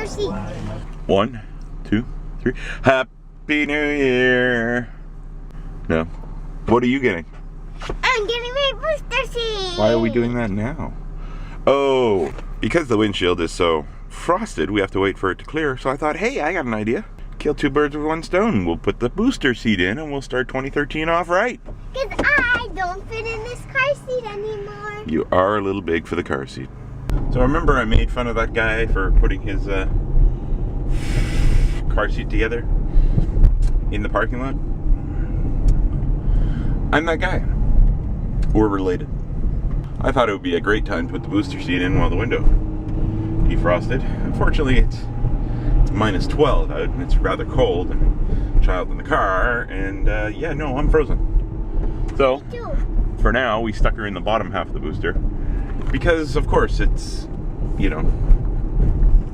booster seat. 1, 2, 3. Happy New Year. No. What are you getting? I'm getting my booster seat. Why are we doing that now? Oh, because the windshield is so frosted, we have to wait for it to clear. So I thought, hey, I got an idea. Kill two birds with one stone. We'll put the booster seat in and we'll start 2013 off right. Because I don't fit in this car seat anymore. You are a little big for the car seat. So remember I made fun of that guy for putting his car seat together in the parking lot? I'm that guy. We're related. I thought it would be a great time to put the booster seat in while the window defrosted. Unfortunately, it's minus 12 out and it's rather cold and child in the car and yeah, no, I'm frozen. So for now we stuck her in the bottom half of the booster because of course it's, you know,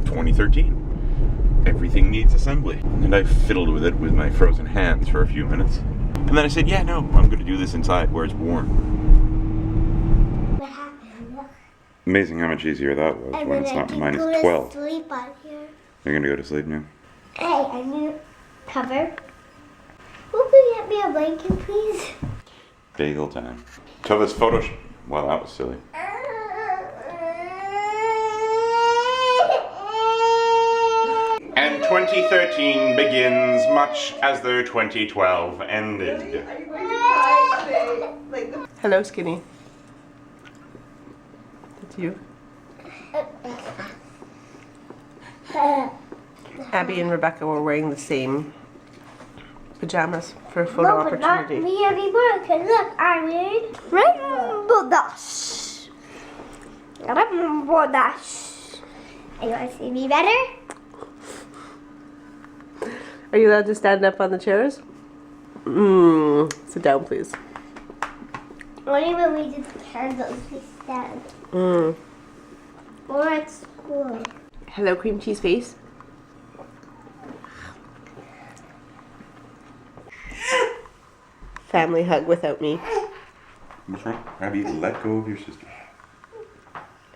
2013. Everything needs assembly. And I fiddled with it with my frozen hands for a few minutes. And then I said, yeah, no, I'm going to do this inside where it's warm. What happened? Amazing how much easier that was And when then it's I not can minus go 12. to sleep on here. You're going to go to sleep now? Hey, I need a cover. Who can get me a blanket, please? Bagel time. Tova's photo shoot. Wow, that was silly. And 2013 begins much as though 2012 ended. Hello, Skinny. That's you. Abby and Rebecca were wearing the same pajamas for a photo No, but not opportunity. me anymore, because look, I wearing Rainbow Dash. Rainbow Dash. You want to see me better? Are you allowed to stand up on the chairs? Sit down, please. Only when we do the candles, we stand. Or at school. Hello, cream cheese face. Family hug without me. What's wrong? Abby, let go of your sister.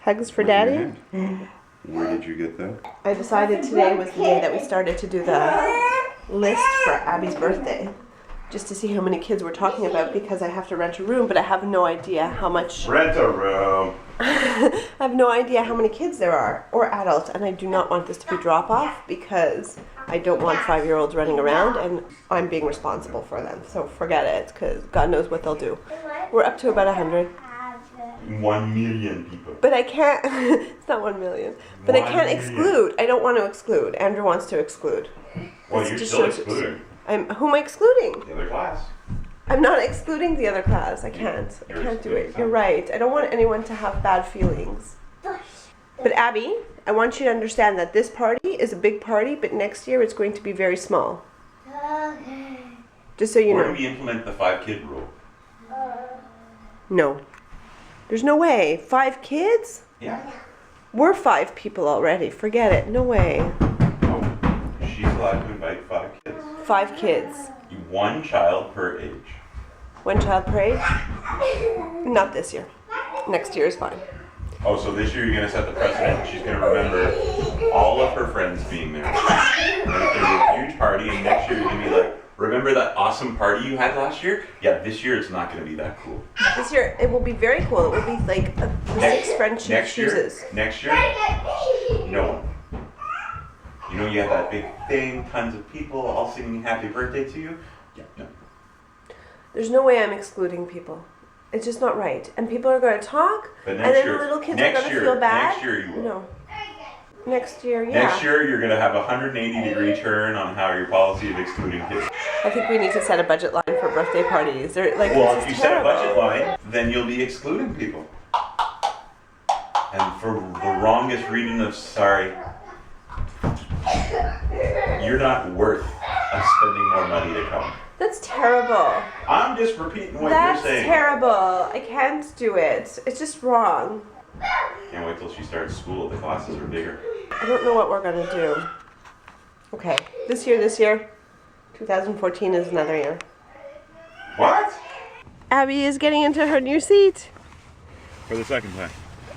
Hugs for What's in your Daddy. hand? Where did you get that? I decided today was the day that we started to do the list for Abby's birthday. Just to see how many kids we're talking about because I have to rent a room, but I have no idea how much. Rent a room. I have no idea how many kids there are, or adults, and I do not want this to be drop-off because I don't want 5-year-olds running around and I'm being responsible for them. So forget it, because God knows what they'll do. We're up to about 100. 1 million people. But I can't, it's not 1 million, but I 1 can't million. exclude. I don't want to exclude. Andrew wants to exclude. Well, This you're just still shows- excluding Who am I excluding? the other class. I'm not excluding the other class. I can't. I You're can't do it. excluding You're some. right. I don't want anyone to have bad feelings. But Abby, I want you to understand that this party is a big party, but next year it's going to be very small. Okay. Just so you Where know. do we implement the 5-kid rule? No. There's no way. 5 kids? Yeah. We're 5 people already. Forget it. No way. Oh, she's allowed to invite 5 kids. 5 kids. 1 child per age. 1 child per age? Not this year. Next year is fine. Oh, so this year you're going to set the precedent. She's going to remember all of her friends being there. And it's going to be a huge party, and next year you're going to be like, remember that awesome party you had last year? Yeah, this year it's not going to be that cool. This year it will be very cool. It will be like the 6 friends she chooses. Next year, no one. You know you have that big thing, tons of people all singing happy birthday to you? Yeah, no. There's no way I'm excluding people. It's just not right. And people are going to talk, But and next then year- the little kids are next going to year- feel bad. next year you will. No. Next year, yeah. Next year you're going to have a 180-degree turn on how your policy of excluding kids. I think we need to set a budget line for birthday parties. They're like, Well, this if you is set a terrible. budget line, then you'll be excluding people. And for the wrongest reading of sorry, you're not worth us spending more money to come. That's terrible. I'm just repeating what That's you're saying. terrible. I can't do it. It's just wrong. Can't wait till she starts school. The classes are bigger. I don't know what we're going to do. Okay. This year. 2014 is another year. What? Abby is getting into her new seat. For the second time.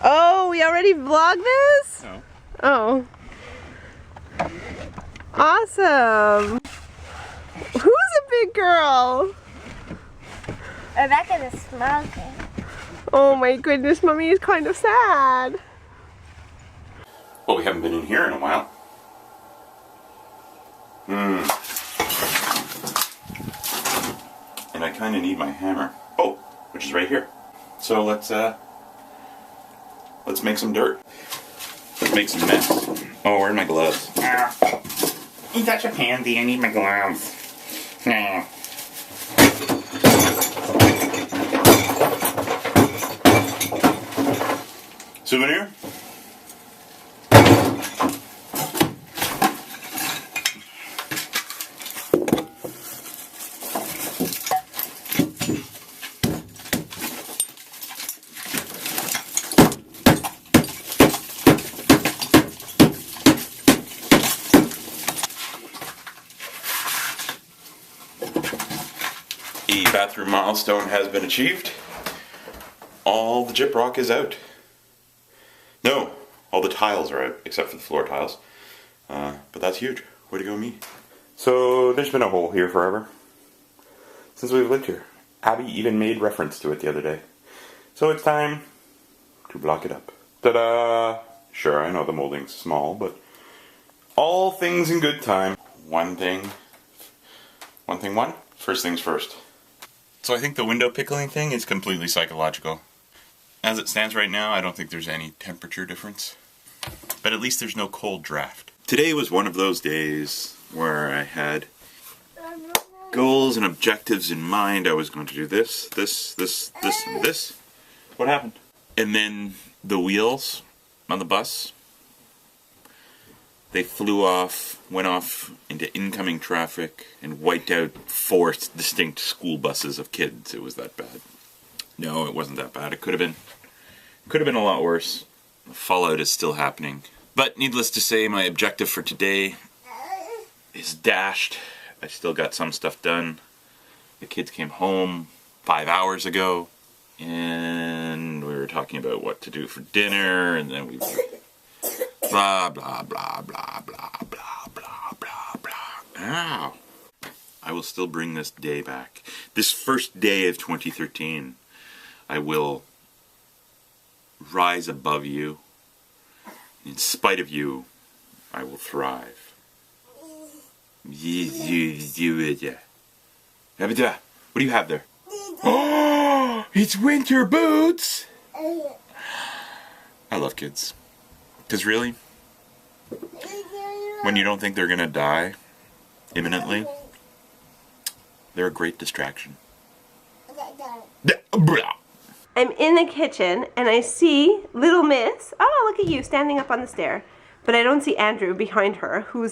Oh, we already vlogged this? No. Oh. Awesome. Who's a big girl? Rebecca's a smoker. Oh my goodness, Mommy is kind of sad. Well, we haven't been in here in a while. And I kind of need my hammer. Oh, which is right here. So let's make some dirt. Let's make some mess. Oh, where are my gloves? You're such a pansy, I need my gloves. Souvenir? A bathroom milestone has been achieved. All the gyprock is out. No, all the tiles are out, except for the floor tiles. But that's huge. Way to go, me. So there's been a hole here forever. Since we've lived here. Abby even made reference to it the other day. So it's time to block it up. Ta-da! Sure, I know the molding's small, but all things in good time. One thing. First things first. So I think the window pickling thing is completely psychological. As it stands right now, I don't think there's any temperature difference. But at least there's no cold draft. Today was one of those days where I had goals and objectives in mind. I was going to do this, and this. What happened? And then the wheels on the bus, they flew off, went off into incoming traffic, and wiped out 4 distinct school buses of kids. It was that bad. No, it wasn't that bad. It could have been a lot worse. The fallout is still happening. But needless to say, my objective for today is dashed. I still got some stuff done. The kids came home 5 hours ago, and we were talking about what to do for dinner, and then we blah, blah, blah, blah, blah, blah, blah, blah, blah. Ow. I will still bring this day back. This first day of 2013, I will rise above you. In spite of you, I will thrive. What do you have there? Oh, it's winter boots! I love kids. Because really, when you don't think they're gonna die imminently, they're a great distraction. I'm in the kitchen and I see little Miss, oh look at you, standing up on the stair. But I don't see Andrew behind her, who,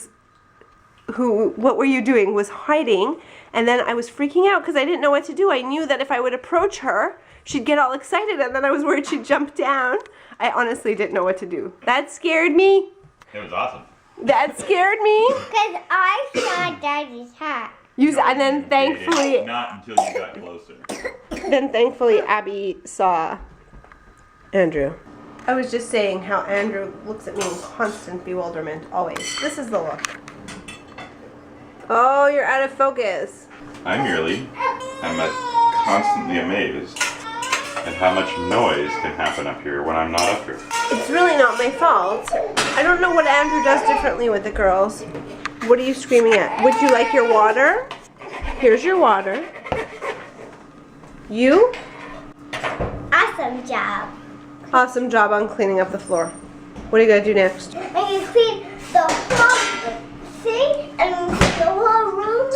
what were you doing, was hiding. And then I was freaking out because I didn't know what to do. I knew that if I would approach her, she'd get all excited, and then I was worried she'd jump down. I honestly didn't know what to do. That scared me. It was awesome. That scared me. Because I saw Daddy's hat. And then thankfully, Not until you got closer. Abby saw Andrew. I was just saying how Andrew looks at me in constant bewilderment, always. This is the look. Oh, you're out of focus. I'm constantly amazed at how much noise can happen up here when I'm not up here. It's really not my fault. I don't know what Andrew does differently with the girls. What are you screaming at? Would you like your water? Here's your water. You? Awesome job. Awesome job on cleaning up the floor. What are you gonna do next? I'm going to clean the whole thing, and I'm going to clean the whole room,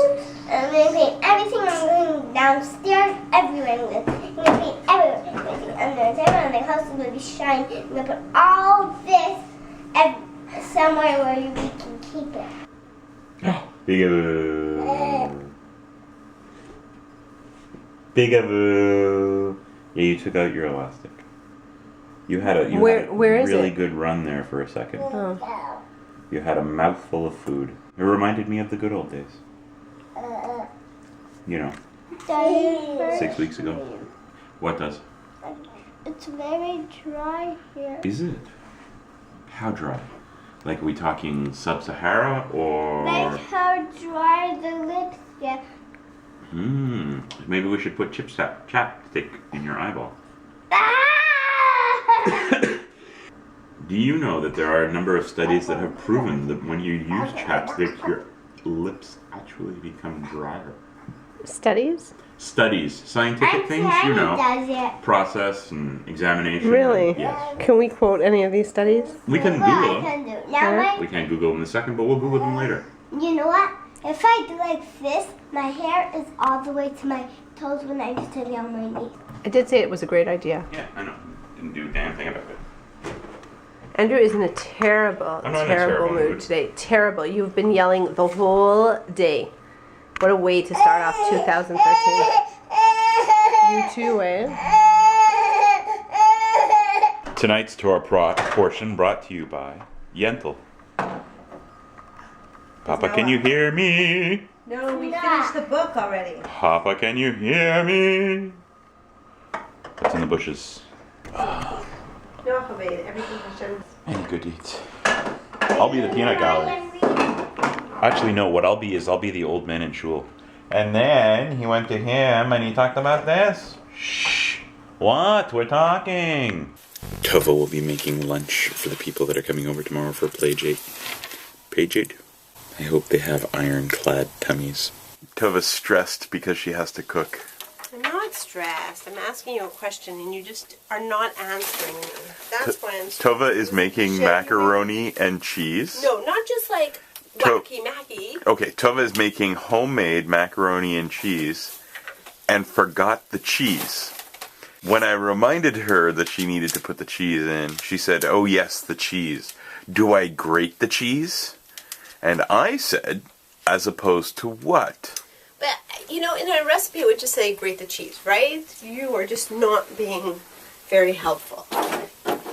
and I'm going to clean everything. I'm going downstairs, everywhere. I'm going to clean everywhere. I'm going to clean underneath everywhere, and the house is going to be shiny. I'm going to put all this somewhere where we can keep it. Peekaboo. Peekaboo. Yeah, you took out your elastic. You had a Where is really it? good run there for a second. Oh. You had a mouthful of food. It reminded me of the good old days. You know, 6 weeks ago. What does? It's very dry here. Is it? How dry? Like, are we talking sub-Sahara or? Like how dry the lips get. Maybe we should put chapstick in your eyeball. Ah! Do you know that there are a number of studies that have proven that when you use chapstick, your lips actually become drier? Studies? Studies, scientific things, you know, does it. process and examination. Really? Yes. Can we quote any of these studies? We can Well, Google I them. can do. Now, We can't Google them in a second, but we'll Google them later. you know what? If I do like this, my hair is all the way to my toes when I used to be on my knees. I did say it was a great idea. Yeah, I know. Didn't do a damn thing about it. Andrew is in a terrible, I'm not in a terrible mood mood. today. Terrible. You've been yelling the whole day. What a way to start off 2013. You too, eh? Tonight's Torah portion brought to you by Yentl. Papa, can you hear me? No, we finished the book already. Papa, can you hear me? What's in the bushes? No, Chaved, everything Hashem's. Any good deeds. I'll be the peanut gallery. Actually, no, what I'll be is I'll be the old man in shul. And then he went to him and he talked about this. Shh. What? We're talking. Tova will be making lunch for the people that are coming over tomorrow for Page 8. I hope they have ironclad tummies. Tova's stressed because she has to cook. I'm not stressed. I'm asking you a question and you just are not answering me. That's why I'm stressed. Tova is making macaroni and cheese. No, not just like wacky macky. Okay, Tova is making homemade macaroni and cheese and forgot the cheese. When I reminded her that she needed to put the cheese in, she said, "Oh yes, the cheese. Do I grate the cheese?" And I said, "As opposed to what?" But, you know, in a recipe it would just say grate the cheese, right? You are just not being very helpful.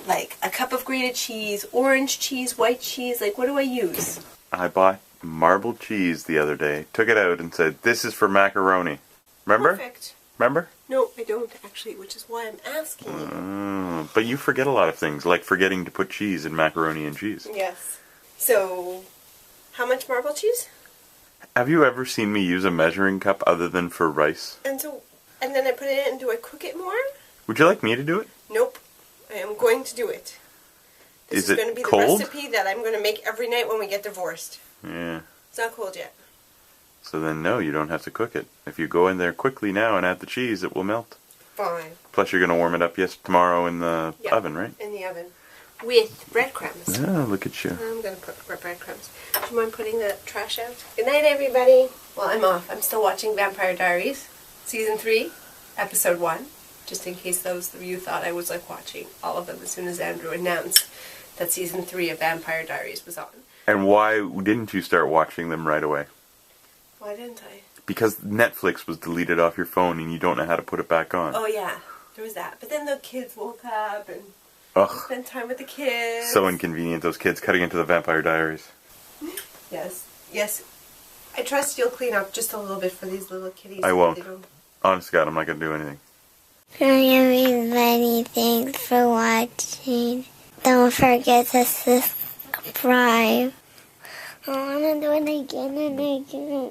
Like a cup of grated cheese, orange cheese, white cheese, like what do I use? I bought marbled cheese the other day, took it out and said, "This is for macaroni." Remember? Perfect. Remember? No, I don't actually, which is why I'm asking you. But you forget a lot of things, like forgetting to put cheese in macaroni and cheese. Yes. So, how much marbled cheese? Have you ever seen me use a measuring cup other than for rice? And then I put it in, and do I cook it more? Would you like me to do it? Nope. I am going to do it. This Is is it going to be cold? the recipe that I'm going to make every night when we get divorced. Yeah. It's not cold yet. So then no, you don't have to cook it. If you go in there quickly now and add the cheese, it will melt. Fine. Plus you're going to warm it up tomorrow in the Yep. oven, right? In the oven. With breadcrumbs. Oh, look at you. I'm going to put breadcrumbs. Do you mind putting the trash out? Good night, everybody. Well, I'm off. I'm still watching Vampire Diaries, Season 3, Episode 1. Just in case those of you thought I was like watching all of them as soon as Andrew announced that Season 3 of Vampire Diaries was on. And why didn't you start watching them right away? Why didn't I? Because Netflix was deleted off your phone and you don't know how to put it back on. Oh, yeah. There was that. But then the kids woke up and Ugh. spent time with the kids. So inconvenient, those kids cutting into the Vampire Diaries. Yes. Yes. I trust you'll clean up just a little bit for these little kitties. I so won't. they don't- Honest to God, I'm not going to do anything. Hi everybody, thanks for watching. Don't forget to subscribe. I want to do it again and again.